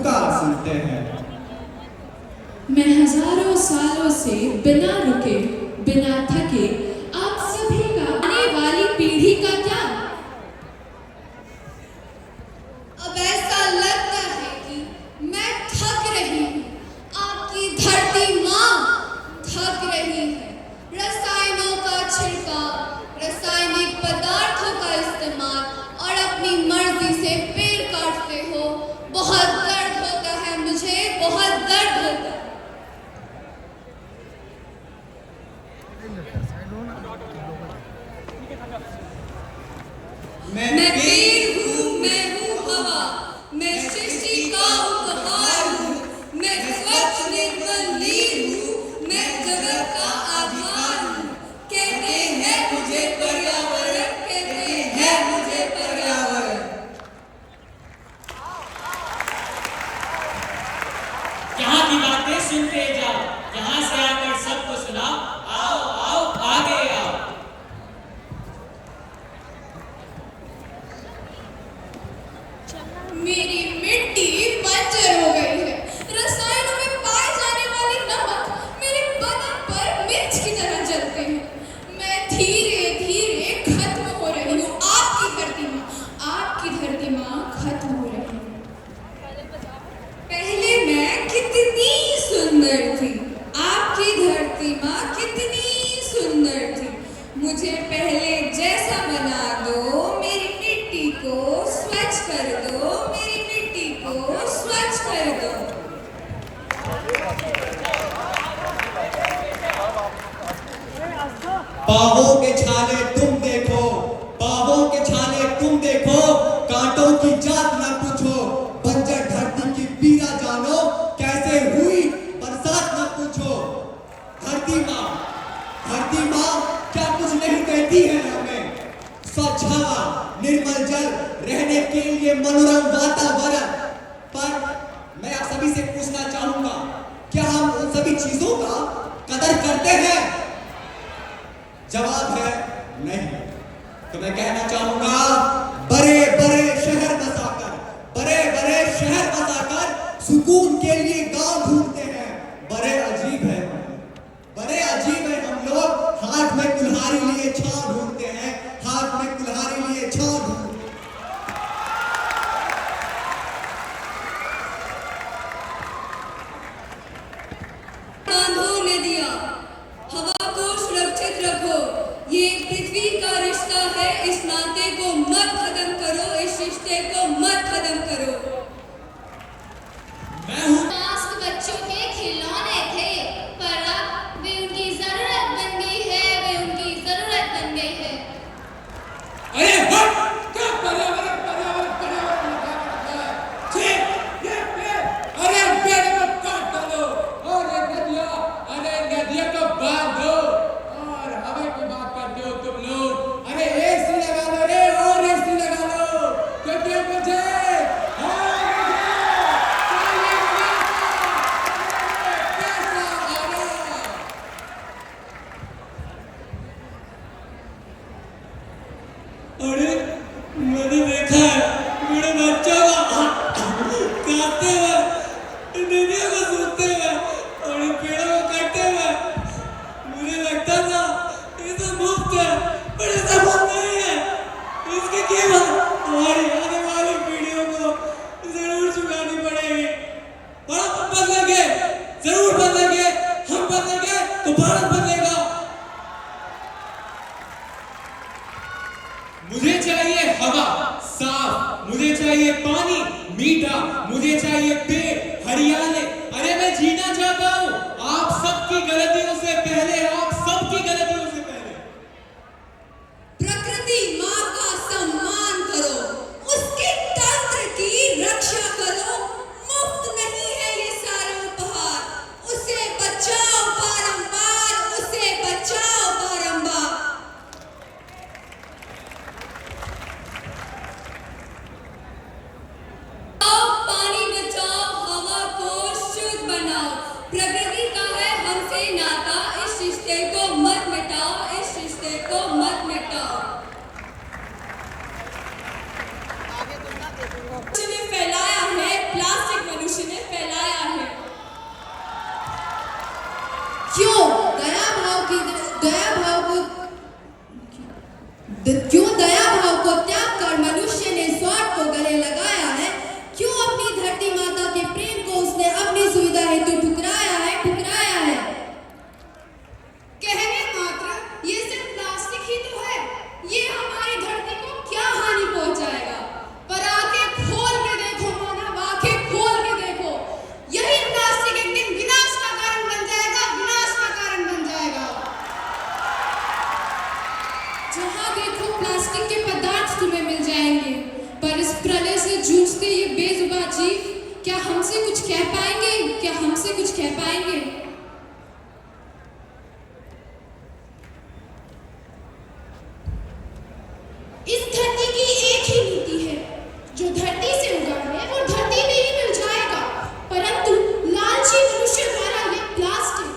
पुकार सुनते हैं। मैं हजारों सालों से बिना रुके बिना थके आप सभी का आने वाली पीढ़ी का क्या? अब ऐसा लगता है कि मैं थक रही हूँ। आपकी धरती माँ थक रही है। रसायनों का छिड़काव, रासायनिक पदार्थों का इस्तेमाल और अपनी मर्जी से पेड़ काटते हो। बहुत दर्द होता है मुझे, बहुत दर्द होता है। मैं पेड़ हूँ, मैं हूँ हवा, मैं सृष्टि का उपहार हूँ, मैं स्वच्छ निर्मल नीर हूँ, मैं जगत का आधार हूँ। कहते हैं मुझे पर्यावरण, कहते हैं मुझे पर्यावरण। यहाँ की बातें सुनते जाओ, यहाँ से आकर सबको सुनाओ। आओ आओ आगे आओ। मेरी मिट्टी बंजर हो गई है। रसायनों में पाए जाने वाले नमक मेरे बदन पर मिर्च की तरह जलते हैं। मैं धीरे धीरे खत्म हो रही हूँ। आपकी धरती माँ खत्म हो रही है। पहले मैं कितनी सुंदर थी, आपकी धरती माँ कितनी सुंदर थी। मुझे पहले जैसा बना दो, मेरी मिट्टी को स्वच्छ कर दो, मेरी मिट्टी को स्वच्छ कर दो। बाहों के छाले तुम देखो, बाहों के छाले तुम देखो, कांटों की जात न पूछो, बंजर धरती की पीड़ा जानो, कैसे हुई बरसात न पूछो। धरती माँ क्या कुछ नहीं कहती है हमें? स्वच्छ हवा, निर्मल जल, रहने के लिए मनोरम वातावरण। पर मैं आप सभी से पूछना चाहूंगा, क्या हम उन सभी चीजों का कदर करते हैं? जवाब है नहीं। तो मैं कहना चाहूंगा, बड़े बड़े शहर बसाकर सुकून के लिए गांव ढूंढते हैं। बड़े अजीब है हम लोग। हाथ में कुल्हाड़ी लिए छांव ढूंढते हैं, हाथ में कुल्हाड़ी लिए छांव ढूंढते हैं। बांधो नदियाँ, हवा को सुरक्षित रखो। ये पृथ्वी का रिश्ता है, इस नाते को मत खत्म करो, इस रिश्ते को मत खत्म करो। मैं हूँ मास्क बच्चों के खिलौने थे, पर अब वे उनकी जरूरत बन गई है, वे उनकी जरूरत बन गई है। अरे हट! क्या पर्यावरण छे, ये पेड़, अरे पेड़ को काट दो, और ये नदियाँ, अरे नदियों को बांध दो। और हवा की बात करते हो तुम लोग, अरे एसी लगा लो रे, और एसी लगा लो, क्योंकि मुझे अरे मैंने देखा है मेरे बच्चों को काटते हुए, नदियों को सूखते हुए और पेड़ों को काटते हुए। मुझे लगता था ये सब मुफ्त है, पर ये सब मुफ्त नहीं है। इसकी कीमत हमारी आने वाली पीढ़ियों को जरूर चुकानी पड़ेगी। और हम बदलेंगे, जरूर बदलेंगे। हम बदलेंगे तो भारत बदलेगा। मुझे चाहिए हवा साफ, मुझे चाहिए पानी मीठा, मुझे चाहिए पेड़ हरियाले। अरे मैं जीना चाहता हूँ आप सबकी गलतियों से पहले, आप सबकी गलतियों से पहले। प्रकृति माँ का सम्मान करो, उसके तंत्र की रक्षा करो। मुफ्त नहीं है ये सारे उपहार, उसे बचाओ बारंबार, उसे बचाओ बारंबार। पानी बचाओ, हवा को क्या हमसे कुछ कह पाएंगे? क्या हमसे कुछ कह पाएंगे? इस धरती की एक ही नीति है, जो धरती से उगा है वो धरती में ही मिल जाएगा। परंतु लालची मनुष्य द्वारा ये प्लास्टिक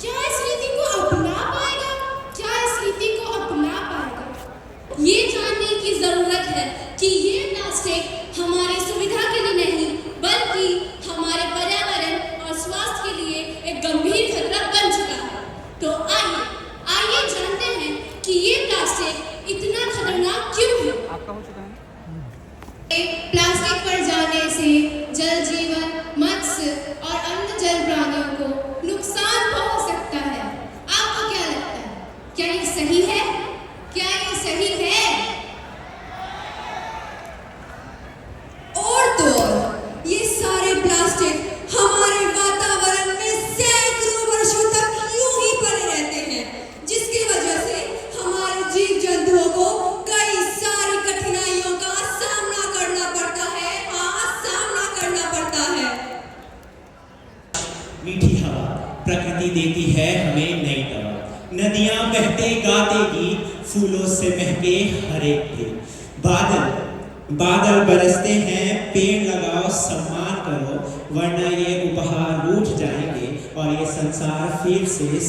क्या इस रीति को अपना पाएगा? क्या इस रीति को अपना पाएगा? ये जानने की जरूरत है कि ये प्लास्टिक हमारी सुविधा के लिए नहीं बल्कि हमारे पर्यावरण और स्वास्थ्य के लिए एक गंभीर खतरा बन चुका है। तो आइए जानते हैं कि ये प्लास्टिक इतना खतरनाक क्यों है। प्लास्टिक पर जाने से जल जीवन, मत्स्य और अन्य जल प्राणियों को नुकसान पहुंच सकता है। आपको क्या लगता है? क्या ये सही है? क्या ये सही है? और तो और ये सारे प्लास्टिक हमारे वातावरण में सैकड़ों वर्षों तक यूं ही पड़े रहते हैं, जिसकी वजह से हमारे जीव जंतुओं को कई सारी कठिनाइयों का सामना करना पड़ता है। हाँ, सामना करना पड़ता है। मीठी हवा प्रकृति देती है हमें नई दवा, नदियां बहते गाते गीत, फूलों से महके हर एक दिल। बादल बरसते हैं, पेड़ लगाओ, सम्मान करो, वरना ये उपहार रूठ जाएंगे और ये संसार फिर से